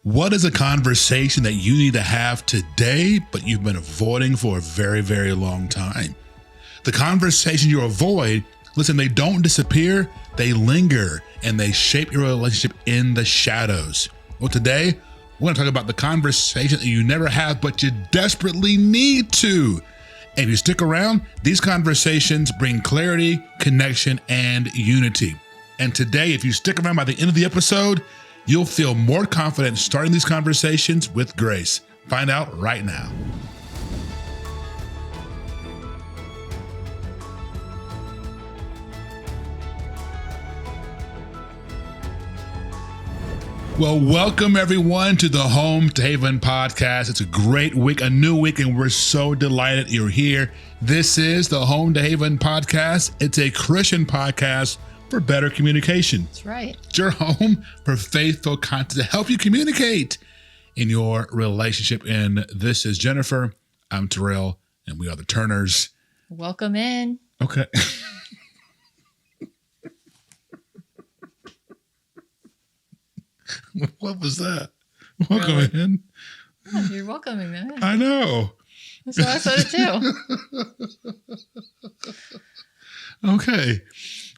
What is a conversation that you need to have today, but you've been avoiding for a very, very long time? The conversation you avoid, listen, they don't disappear, they linger, and they shape your relationship in the shadows. Well, today, we're going to talk about the conversation that you never have, but you desperately need to. And if you stick around, these conversations bring clarity, connection, and unity. And today, if you stick around by the end of the episode, you'll feel more confident starting these conversations with grace. Find out right now. Well, welcome everyone to the Home to Haven podcast. It's a great week, a new week, and we're so delighted you're here. This is the Home to Haven podcast. It's a Christian podcast for better communication. That's right. It's your home for faithful content to help you communicate in your relationship. And this is Jennifer. I'm Terrell, and we are the Turners. Welcome in. Okay. What was that? Welcome Really? in. Yeah, you're welcoming them in. I know. So I said it too. Okay.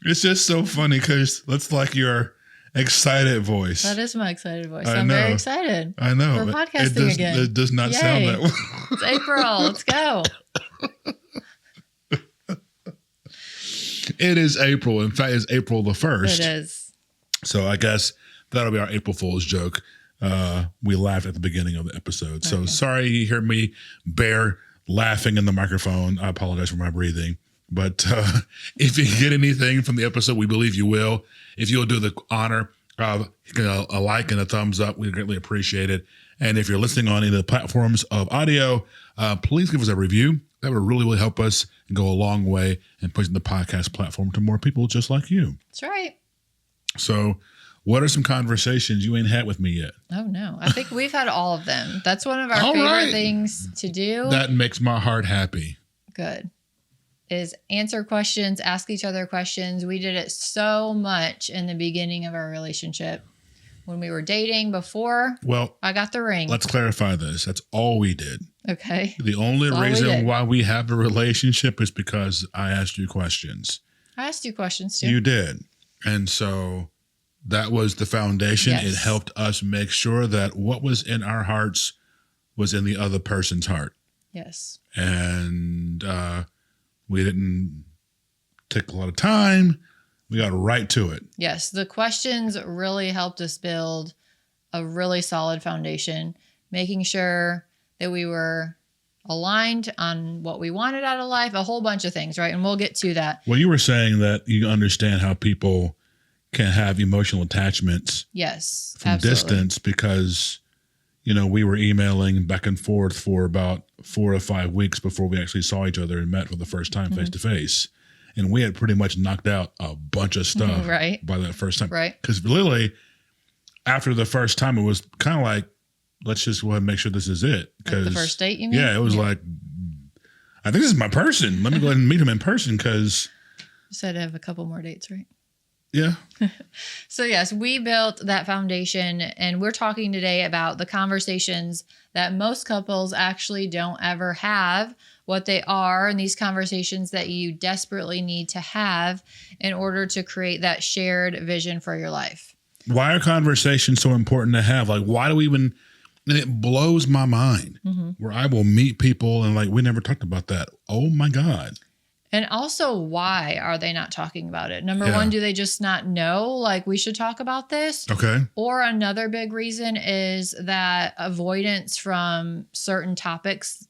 It's just so funny because that's like your excited voice. That is my excited voice. I I'm know. very excited. I know. We're but podcasting again. It does not Yay. sound that way. It's April. Let's go. It is April. In fact, it's April the 1st. It is. So I guess that'll be our April Fool's joke. We laughed at the beginning of the episode. So Okay. sorry you hear me bear laughing in the microphone. I apologize for my breathing. But if you get anything from the episode, we believe you will. If you'll do the honor of a like and a thumbs up, we greatly appreciate it. And if you're listening on any of the platforms of audio, please give us a review. That would really, really help us and go a long way in pushing the podcast platform to more people just like you. That's right. So what are some conversations you ain't had with me yet? Oh, no. I think we've had all of them. That's one of our All favorite right. things to do. That makes my heart happy. Good. Is answer questions, ask each other questions. We did it so much in the beginning of our relationship when we were dating before Well, I got the ring. let's clarify this. That's all we did. Okay. The only That's all we reason did. why we have a relationship is because I asked you questions. I asked you questions too. You did. And so that was the foundation. Yes. It helped us make sure that what was in our hearts was in the other person's heart. Yes. And we didn't take a lot of time. We got right to it. Yes. The questions really helped us build a really solid foundation, making sure that we were aligned on what we wanted out of life, a whole bunch of things, right? And we'll get to that. Well, you were saying that you understand how people can have emotional attachments Yes. from distance because, you know, we were emailing back and forth for about 4 or 5 weeks before we actually saw each other and met for the first time face to face. And we had pretty much knocked out a bunch of stuff Right. by that first time. Right. Because literally, after the first time, it was kind of like, let's just go ahead and make sure this is it. Like the first date, you mean? Yeah, it was like, I think this is my person. Let me go ahead and meet him in person because, You said I have a couple more dates, right? yeah. So yes, we built that foundation, and we're talking today about the conversations that most couples actually don't ever have, what they are, and these conversations that you desperately need to have in order to create that shared vision for your life. Why are conversations so important to have? Like, why do we even, and it blows my mind where I will meet people and like, we never talked about that. Oh my God. And also, why are they not talking about it? Number Yeah. one, do they just not know, like, we should talk about this? Okay. Or another big reason is that avoidance from certain topics,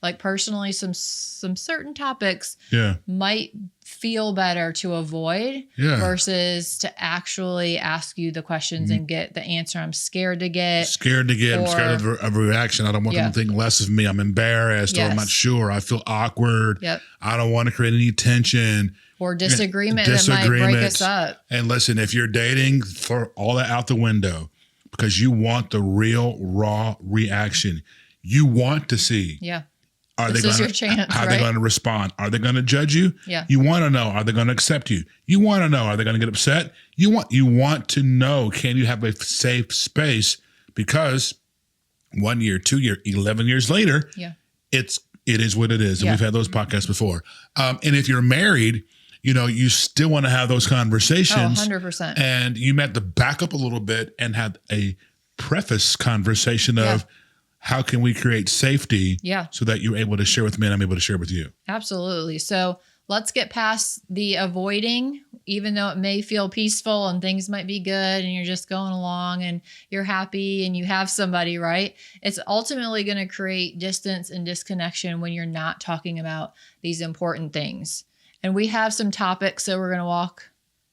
like personally, some certain topics Yeah. might feel better to avoid Yeah. versus to actually ask you the questions and get the answer I'm scared to get. Scared to get, I'm scared of a reaction. I don't want them to think less of me. I'm embarrassed or I'm Yes. not sure. I feel awkward. Yep. I don't want to create any tension. Or disagreement that might break us up. And listen, if you're dating, throw all that out the window because you want the real raw reaction. You want to see. Yeah. Are This they is gonna, your chance, how are right? they going to respond? Are they going to judge you? Yeah. You want to know, are they going to accept you? You want to know, are they going to get upset? You want to know, can you have a safe space because 1 year, 2 year, 11 years later, it is what it is. And we've had those podcasts before. And if you're married, you still want to have those conversations. 100%. And you might have to back up a little bit and have a preface conversation of how can we create safety so that you're able to share with me and I'm able to share with you. Absolutely. So let's get past the avoiding, even though it may feel peaceful and things might be good and you're just going along and you're happy and you have somebody, right? It's ultimately going to create distance and disconnection when you're not talking about these important things. And we have some topics that we're going to walk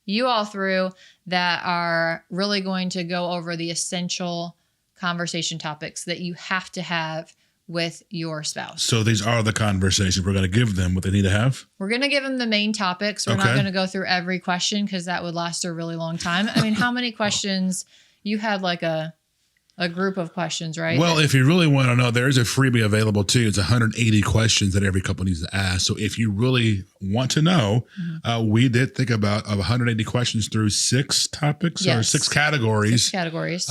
you all through that are really going to go over the essential conversation topics that you have to have with your spouse. So these are the conversations. We're going to give them what they need to have. We're going to give them the main topics. We're not going to go through every question because that would last a really long time. I mean, how many questions? You had like a group of questions, right? Well, if you really want to know, there is a freebie available too. It's 180 questions that every couple needs to ask. So if you really want to know, we did think about 180 questions through 6 topics or 6 categories. 6 categories.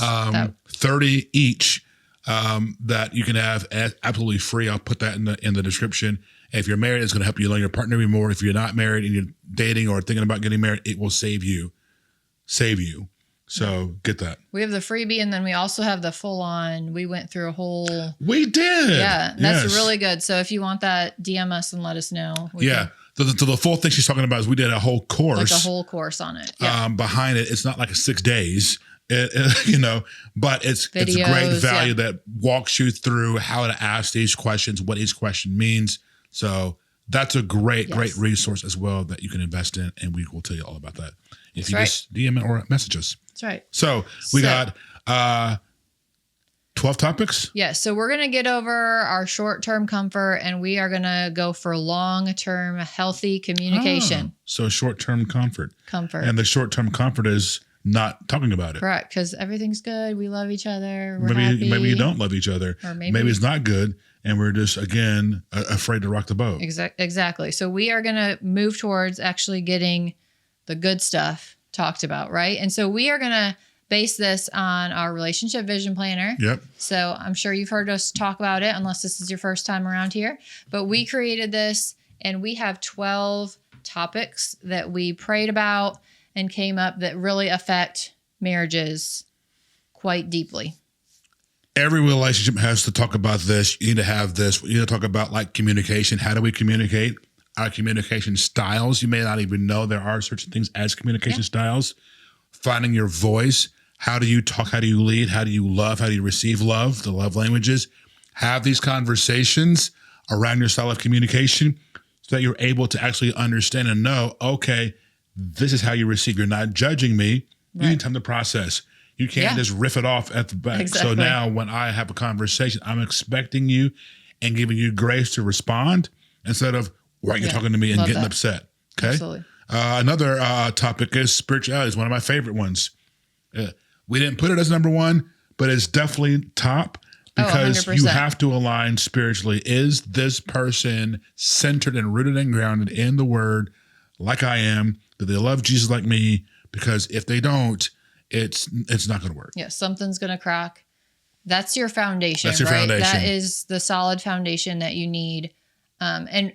30 each. That you can have absolutely free. I'll put that in the description. If you're married, it's going to help you learn your partner even more. If you're not married and you're dating or thinking about getting married, it will save you. So get that. We have the freebie, and then we also have the full on. We went through a whole. We did. Yeah, that's really good. So if you want that, DM us and let us know. The full thing she's talking about is we did a whole course. Like a whole course on it. Yeah. Behind it, it's not like a 6 days. But it's a great value that walks you through how to ask these questions, what each question means. So that's a great resource as well that you can invest in, and we will tell you all about that if you just DM it or message us. That's right. So we got 12 topics. Yeah. So we're going to get over our short-term comfort, and we are going to go for long-term healthy communication. So short-term comfort. And the short-term comfort is not talking about it. Correct, because everything's good. We love each other. We're happy. Maybe you don't love each other. Or maybe it's not good, and we're just, again, afraid to rock the boat. Exactly. So we are going to move towards actually getting the good stuff talked about, right? And so we are going to base this on our relationship vision planner. Yep. So I'm sure you've heard us talk about it, unless this is your first time around here. But we created this, and we have 12 topics that we prayed about and came up that really affect marriages quite deeply. Every relationship has to talk about this. You need to have this. You need to talk about like communication. How do we communicate? Our communication styles. You may not even know there are certain things as communication styles. Finding your voice. How do you talk? How do you lead? How do you love? How do you receive love? The love languages. Have these conversations around your style of communication so that you're able to actually understand and know, okay, this is how you receive. You're not judging me. You need time to process. You can't just riff it off at the back. Exactly. So now when I have a conversation, I'm expecting you and giving you grace to respond instead of, why are you talking to me and getting upset? Okay. Absolutely. Another topic is spirituality. It's one of my favorite ones. We didn't put it as number 1, but it's definitely top because you have to align spiritually. Is this person centered and rooted and grounded in the word like I am? Do they love Jesus like me? Because if they don't, it's not going to work. Yeah, something's going to crack. That's your foundation. That's your foundation. That is the solid foundation that you need. And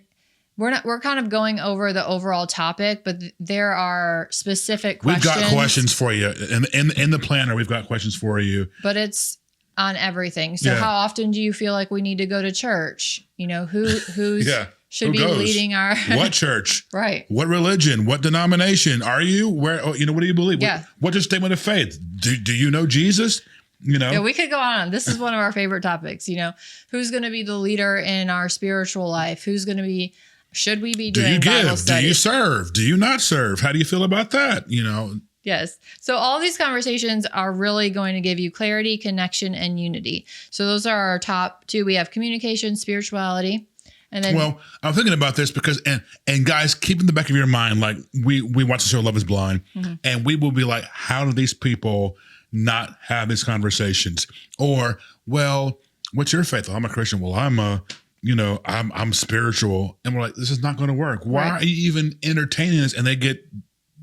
we're kind of going over the overall topic, but there are specific questions. We've got questions for you. In the planner, we've got questions for you. But it's on everything. So how often do you feel like we need to go to church? Who's should be leading our what church? Right. What religion? What denomination are you? Where? What do you believe? Yeah. What's your statement of faith? Do you know Jesus? Yeah, we could go on. This is one of our favorite topics. Who's going to be the leader in our spiritual life? Who's going to be? Should we be doing Do you give? Bible study? Do you serve? Do you not serve? How do you feel about that? Yes. So all these conversations are really going to give you clarity, connection, and unity. So those are our top 2. We have communication, spirituality. And then, well, I'm thinking about this because, and guys, keep in the back of your mind, like we watch the show Love is Blind, and we will be like, how do these people not have these conversations? Or, well, what's your faith? Well, I'm a Christian. Well, I'm spiritual. And we're like, this is not going to work. Why are you even entertaining this? And they get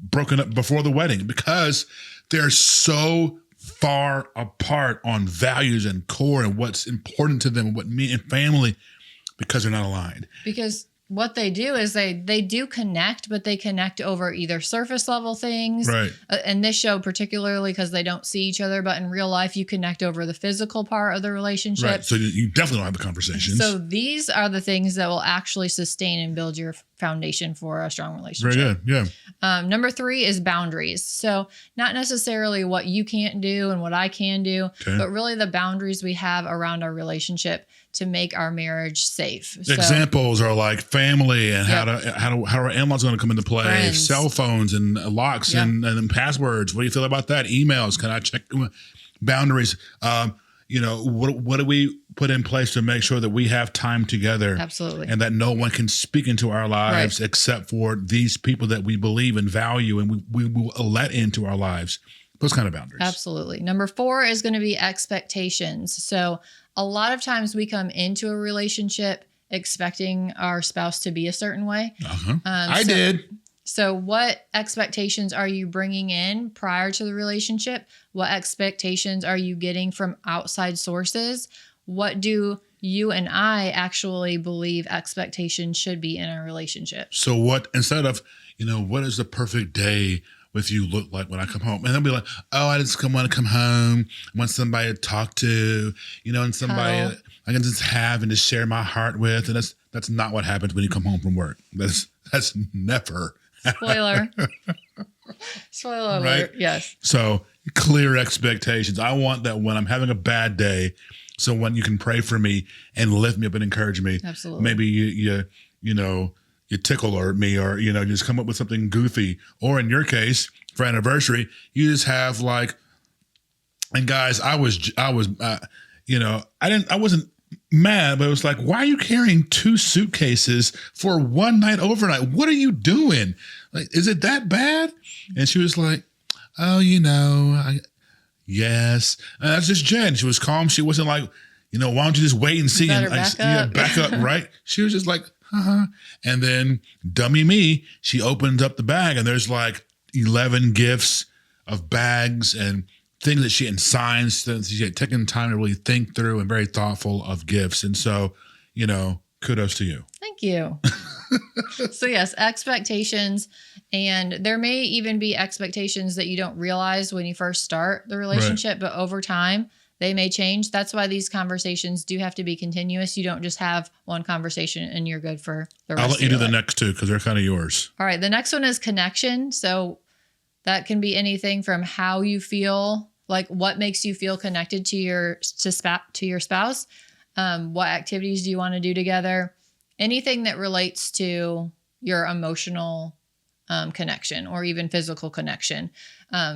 broken up before the wedding because they're so far apart on values and core and what's important to them, what me and family, because they're not aligned. Because what they do is they do connect, but they connect over either surface level things. Right. And this show particularly because they don't see each other, but in real life you connect over the physical part of the relationship. Right. So you definitely don't have the conversations. So these are the things that will actually sustain and build your foundation for a strong relationship. Very good. Yeah. Number 3 is boundaries. So not necessarily what you can't do and what I can do, but really the boundaries we have around our relationship to make our marriage safe. Examples are like family and how our in-laws going to come into play, Friends. cell phones and locks and passwords. What do you feel about that? Emails. Can I check boundaries? What do we put in place to make sure that we have time together? Absolutely. And that no one can speak into our lives except for these people that we believe and value and we will let into our lives. Those kind of boundaries. Absolutely. Number 4 is going to be expectations. So a lot of times we come into a relationship expecting our spouse to be a certain way. I did. So what expectations are you bringing in prior to the relationship? What expectations are you getting from outside sources? What do you and I actually believe expectations should be in a relationship? So what, instead of, what is the perfect day with you look like when I come home? And they'll be like, oh, I just want to come home. I want somebody to talk to, and somebody I can just have and just share my heart with. And that's not what happens when you come home from work. That's never. Spoiler. Spoiler alert. Right? Yes. So clear expectations. I want that when I'm having a bad day, someone you can pray for me and lift me up and encourage me. Absolutely. Maybe you tickle me or, just come up with something goofy. Or in your case, for anniversary, you just have and guys, I wasn't mad, but it was like, why are you carrying 2 suitcases for one night overnight? What are you doing? Like, is it that bad? And she was like, oh, yes. And that's just Jen. She was calm. She wasn't like, why don't you just wait and see? And back up, right? She was just like, And then dummy me, she opens up the bag and there's 11 gifts of bags and things that and signs that she had taken time to really think through and very thoughtful of gifts. And so, kudos to you. Thank you. So yes, expectations. And there may even be expectations that you don't realize when you first start the relationship, but over time they may change. That's why these conversations do have to be continuous. You don't just have one conversation and you're good for the rest of your life. I'll let you do the next 2 because they're kind of yours. All right. The next one is connection. So that can be anything from how you feel, like what makes you feel connected to your spouse. What activities do you want to do together? Anything that relates to your emotional connection or even physical connection.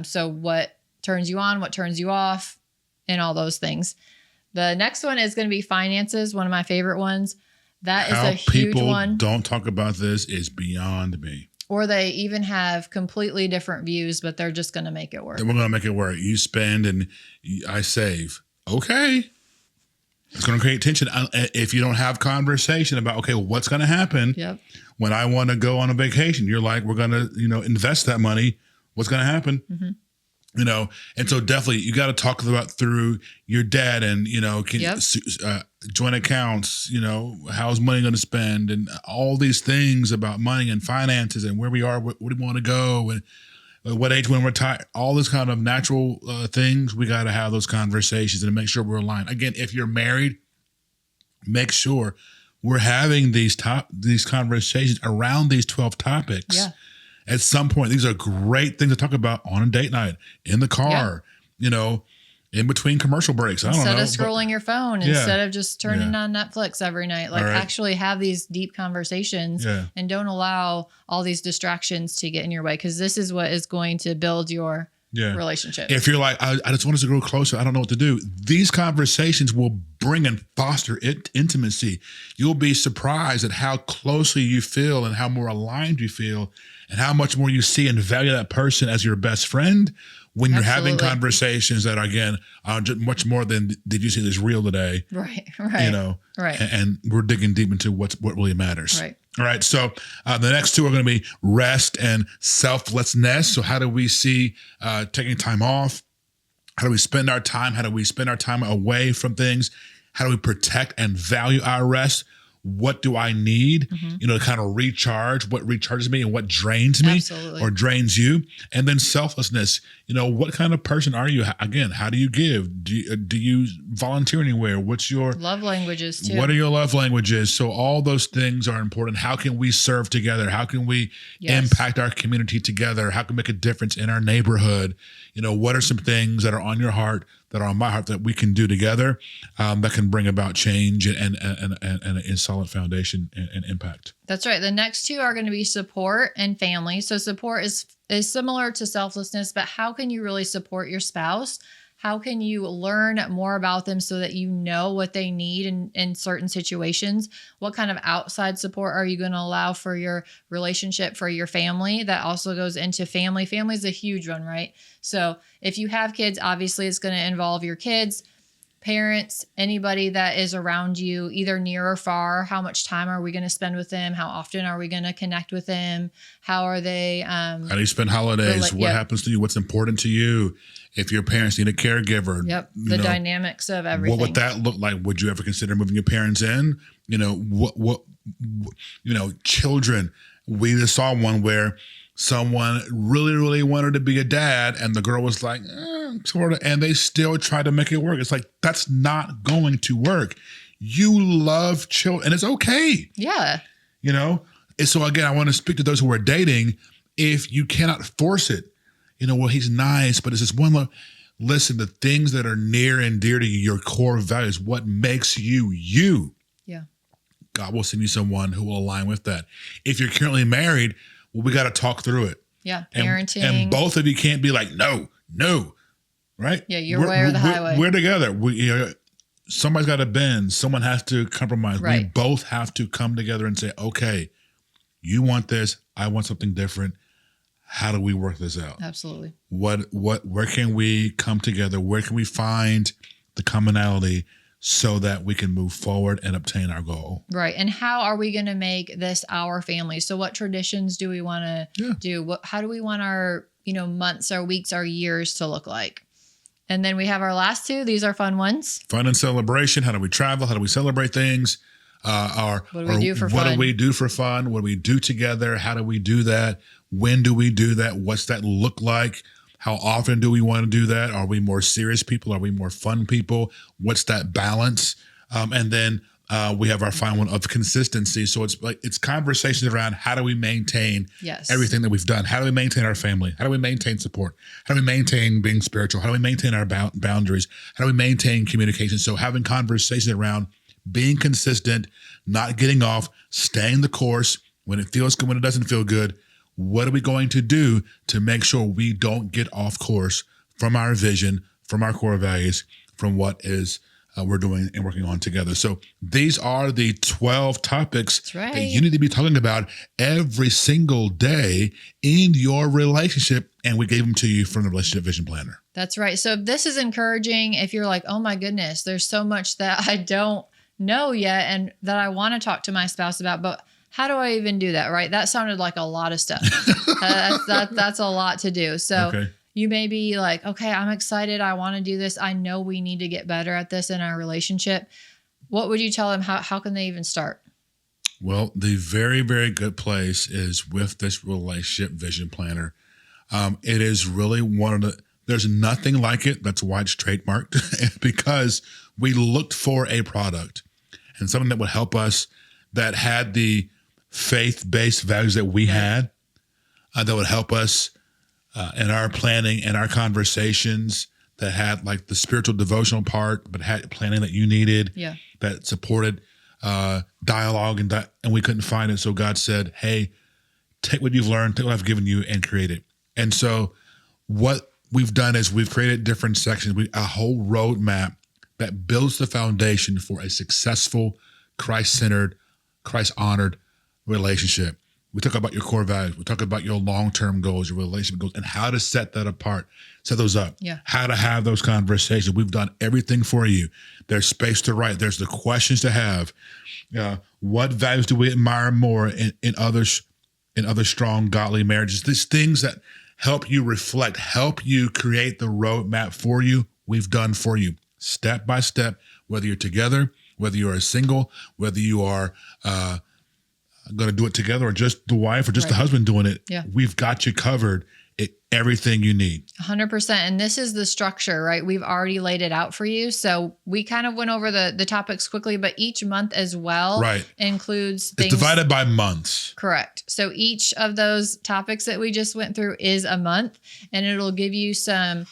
So what turns you on, what turns you off, and all those things. The next one is going to be finances, one of my favorite ones. That is a huge one. How people don't talk about this is beyond me. Or they even have completely different views, but they're just going to make it work. Then we're going to make it work. You spend and I save. Okay. It's going to create tension. If you don't have conversation about, okay, what's going to happen when I want to go on a vacation? You're like, we're going to, invest that money. What's going to happen? Mm-hmm. And so definitely you got to talk about through your debt and, joint accounts, how's money going to spend and all these things about money and finances and where we are, where we want to go and what age when we're retire, all this kind of natural things. We got to have those conversations and make sure we're aligned. Again, if you're married, make sure we're having these conversations around these 12 topics. Yeah. At some point, these are great things to talk about on a date night, in the car, in between commercial breaks. Instead of scrolling your phone, instead of just turning on Netflix every night, actually have these deep conversations and don't allow all these distractions to get in your way, because this is what is going to build your relationship. If you're like, I just want us to grow closer, I don't know what to do. These conversations will bring and foster intimacy. You'll be surprised at how closely you feel and how more aligned you feel and how much more you see and value that person as your best friend when you're having conversations that, again, are just much more than, did you see this reel today? Right. And we're digging deep into what really matters. Right. All right. So the next 2 are going to be rest and selflessness. So how do we see taking time off? How do we spend our time? How do we spend our time away from things? How do we protect and value our rest? What do I need, to kind of recharge? What recharges me and what drains me or drains you? And then selflessness. What kind of person are you? Again, how do you give? Do you volunteer anywhere? What's your love languages too? What are your love languages? So all those things are important. How can we serve together? How can we impact our community together? How can we make a difference in our neighborhood? What are some things that are on your heart, that are on my heart, that we can do together that can bring about change and a solid foundation and impact? That's right. The next two are going to be support and family. So support is similar to selflessness, but how can you really support your spouse? How can you learn more about them so that you know what they need in certain situations? What kind of outside support are you going to allow for your relationship, for your family? That also goes into family. Family is a huge one, right? So if you have kids, obviously it's going to involve your kids, parents, anybody that is around you, either near or far. How much time are we going to spend with them? How often are we going to connect with them? How are they? How do you spend holidays? What happens to you? What's important to you? If your parents need a caregiver, the dynamics of everything. What would that look like? Would you ever consider moving your parents in? Children. We just saw one where someone really, really wanted to be a dad, and the girl was like, sort of, and they still tried to make it work. It's like, that's not going to work. You love children, and it's okay. Yeah. And so again, I want to speak to those who are dating. If you cannot force it, well, he's nice, but it's just one. Listen, the things that are near and dear to you, your core values, what makes you you. Yeah. God will send you someone who will align with that. If you're currently married, well, we got to talk through it. Yeah. Parenting. And both of you can't be like, no, right? Yeah. Your way or the highway. We're together. Somebody's got to bend. Someone has to compromise. Right. We both have to come together and say, okay, you want this. I want something different. How do we work this out? Absolutely. Where can we come together? Where can we find the commonality so that we can move forward and obtain our goal? Right. And how are we going to make this our family? So what traditions do we want to do? How do we want our, months, our weeks, our years to look like? And then we have our last two. These are fun ones. Fun and celebration. How do we travel? How do we celebrate things? What do we do for fun? What do we do for fun? What do we do together? How do we do that? When do we do that? What's that look like? How often do we want to do that? Are we more serious people? Are we more fun people? What's that balance? And then we have our final one of consistency. So it's conversations around how do we maintain everything that we've done? How do we maintain our family? How do we maintain support? How do we maintain being spiritual? How do we maintain our boundaries? How do we maintain communication? So having conversations around being consistent, not getting off, staying the course when it feels good, when it doesn't feel good. What are we going to do to make sure we don't get off course from our vision, from our core values, from what is we're doing and working on together? So these are the 12 topics that you need to be talking about every single day in your relationship. And we gave them to you from the Relationship Vision Planner. That's right. So if this is encouraging, if you're like, oh my goodness, there's so much that I don't know yet and that I want to talk to my spouse about, but how do I even do that? Right. That sounded like a lot of stuff. That's a lot to do. So you may be like, okay, I'm excited. I want to do this. I know we need to get better at this in our relationship. What would you tell them? How can they even start? Well, the very, very good place is with this Relationship Vision Planner. It is really there's nothing like it. That's why it's trademarked, because we looked for a product and something that would help us, that had the faith-based values that we had, that would help us in our planning and our conversations, that had like the spiritual devotional part, but had planning that you needed, that supported dialogue, and we couldn't find it. So God said, hey, take what you've learned, take what I've given you, and create it. And so what we've done is we've created different sections, a whole roadmap that builds the foundation for a successful, Christ-centered, Christ-honored relationship. We talk about your core values. We talk about your long-term goals, your relationship goals, and how to set that apart, set those up, how to have those conversations. We've done everything for you. There's space to write. There's the questions to have. What values do we admire more in others, in other strong, godly marriages? These things that help you reflect, help you create the roadmap for you we've done for you, step by step, whether you're together, whether you are single, whether you are going to do it together or just the wife or just the husband doing it. Yeah. We've got you covered. Everything you need. 100%. And this is the structure, right? We've already laid it out for you. So we kind of went over the topics quickly, but each month as well includes things. It's divided by months. Correct. So each of those topics that we just went through is a month, and it'll give you some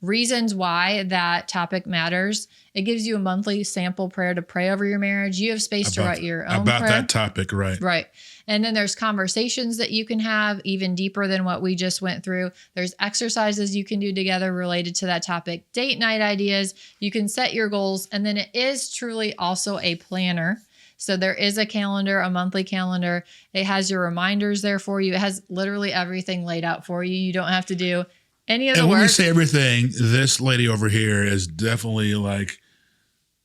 reasons why that topic matters. It gives you a monthly sample prayer to pray over your marriage. You have space to write your own about prayer. that topic, right? Right. And then there's conversations that you can have even deeper than what we just went through. There's exercises you can do together related to that topic, date night ideas. You can set your goals. And then it is truly also a planner. So there is a calendar, a monthly calendar. It has your reminders there for you. It has literally everything laid out for you. You don't have to do any of the work. And when we say everything, this lady over here is definitely like,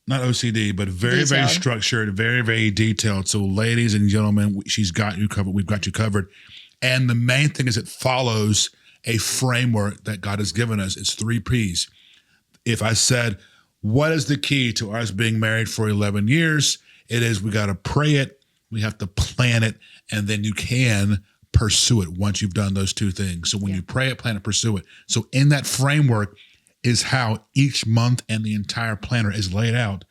not OCD, but very, detailed. very structured, very, very detailed. So ladies and gentlemen, she's got you covered. We've got you covered. And the main thing is it follows a framework that God has given us. It's 3 P's. If I said, what is the key to us being married for 11 years? It is we got to pray it, we have to plan it, and then you can pursue it once you've done those 2 things. So when you pray it, plan it, pursue it. So in that framework is how each month and the entire planner is laid out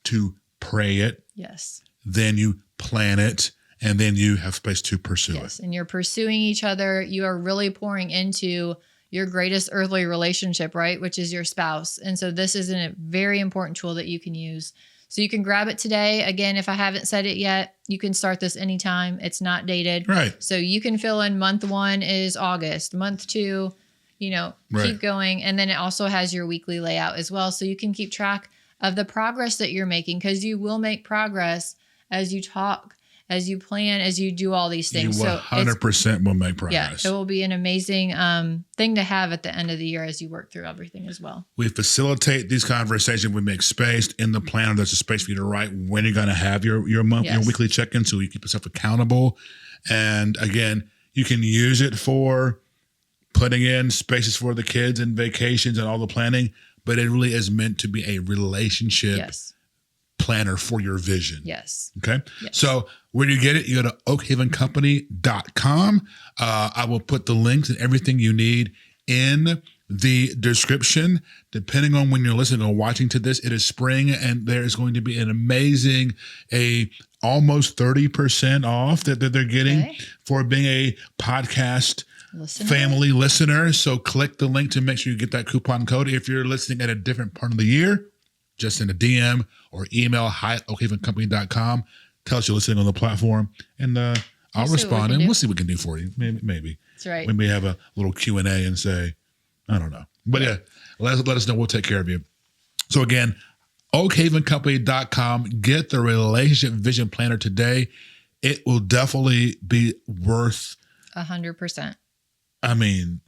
to pray it. Yes. Then you plan it, and then you have space to pursue it. Yes. And you're pursuing each other. You are really pouring into your greatest earthly relationship, right? Which is your spouse. And so this is a very important tool that you can use. So you can grab it today. Again, if I haven't said it yet, you can start this anytime. It's not dated. Right. So you can fill in month 1 is August, month 2, keep going. And then it also has your weekly layout as well. So you can keep track of the progress that you're making, because you will make progress as you talk, as you plan, as you do all these things. You 100% will make progress. Yeah, it will be an amazing thing to have at the end of the year as you work through everything as well. We facilitate these conversations. We make space in the planner. There's a space for you to write when you're going to have your month, your weekly check-in, so you keep yourself accountable. And again, you can use it for putting in spaces for the kids and vacations and all the planning, but it really is meant to be a relationship planner for your vision. Yes. Okay. Yes. So where do you get it? You go to oakhavencompany.com. I will put the links and everything you need in the description. Depending on when you're listening or watching to this, it is spring, and there is going to be an amazing, almost 30% off that they're getting for being a podcast family listener. So click the link to make sure you get that coupon code. If you're listening at a different part of the year, just send a DM or email hi@oakhavencompany.com. Tell us you're listening on the platform, and I'll respond, and we'll see what we can do for you. Maybe. That's right. We may have a little Q&A and say, I don't know. But let us know. We'll take care of you. So again, oakhavencompany.com. Get the Relationship Vision Planner today. It will definitely be worth 100%. I mean,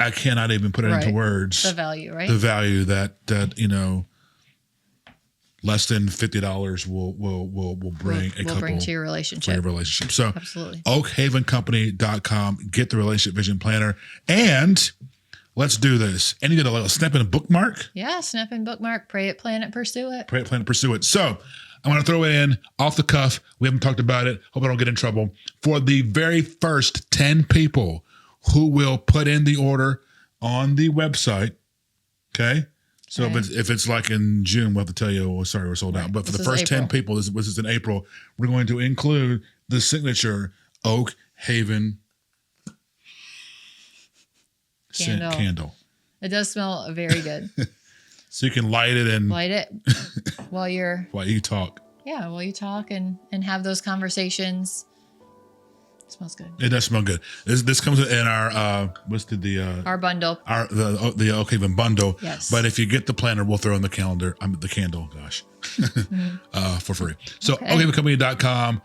I cannot even put it into words. The value, right? The value that less than $50 will bring a couple bring to your relationship. For your relationship. So absolutely. oakhavencompany.com. Get the Relationship Vision Planner, and let's do this. And you get a snap in a bookmark. Yeah, snap in bookmark. Pray it, plan it, pursue it. Pray it, plan it, pursue it. So I want to throw it in off the cuff. We haven't talked about it. Hope I don't get in trouble. For the very first 10 people who will put in the order on the website, okay? So if it's like in June, we'll have to tell you, oh, sorry, we're sold out. But for the first 10 people, this is in April, we're going to include the signature Oak Haven candle. It does smell very good. So you can light it while you talk. Yeah, while you talk and have those conversations. It smells good. It does smell good. This comes in our our bundle. The Oak Haven bundle. Yes. But if you get the planner, we'll throw in the candle. For free. So oakhavencompany.com.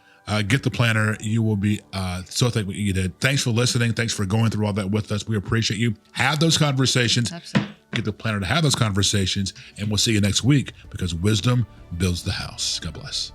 Get the planner. You will be so thankful you did. Thanks for listening. Thanks for going through all that with us. We appreciate you. Have those conversations. Absolutely. Get the planner to have those conversations, and we'll see you next week, because wisdom builds the house. God bless.